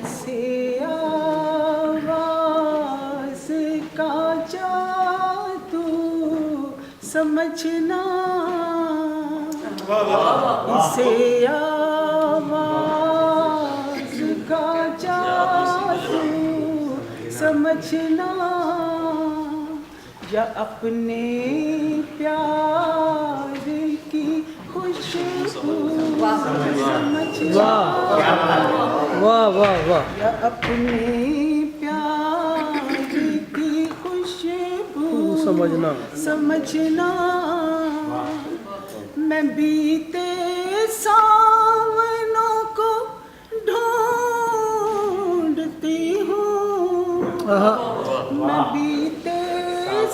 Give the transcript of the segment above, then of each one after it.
इसे आवाज़ का जादू समझना, इसे आवाज़ का जादू समझना, या अपने प्यार की खुशबू समझना, वाह वाह वाह, या अपने प्यार की खुशबू समझना। मैं बीते सावनों को ढूंढती हूँ, मैं बीते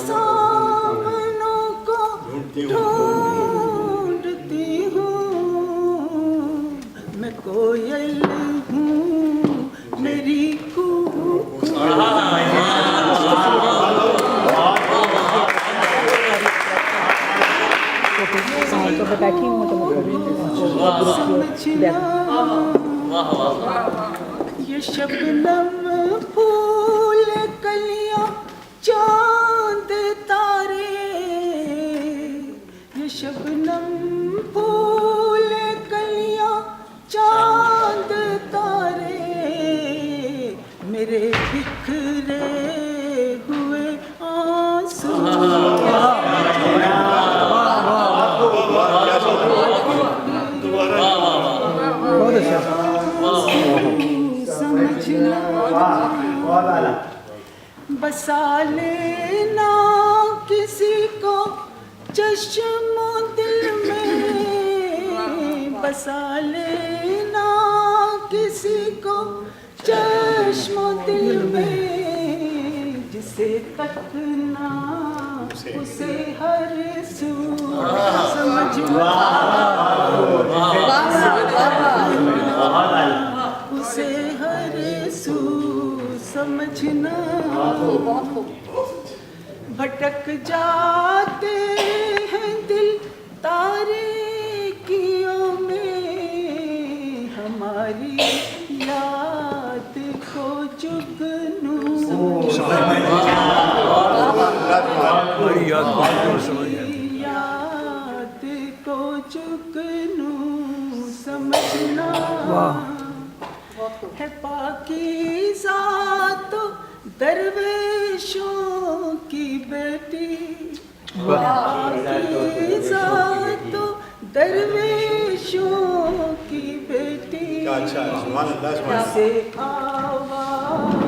सावनों को ढूंढती हूँ, मैं कोयल हूँ मेरी कूकू। तो बैठी हूँ तो ये शबनम फूल कलियां चांद तारे, ये शबनम फूल कलियां चांद तारे, मेरे बिखरे हुए आंसू समझना, बसा लेना किसी को चश्मो दिल में, बसा लेना किसी को चश्मो दिल में, जिसे तकना उसे हर सू समझना, उसे हर सू समझना। भटक जाते हैं दिल तारीकियों में, हमारी याद को जुगनू याद को जुगनू समझना, है पाकीज़ा तो दरवेशों की बेटी, पाकीज़ा तो दरवेशों की बेटी, इसे आवाज़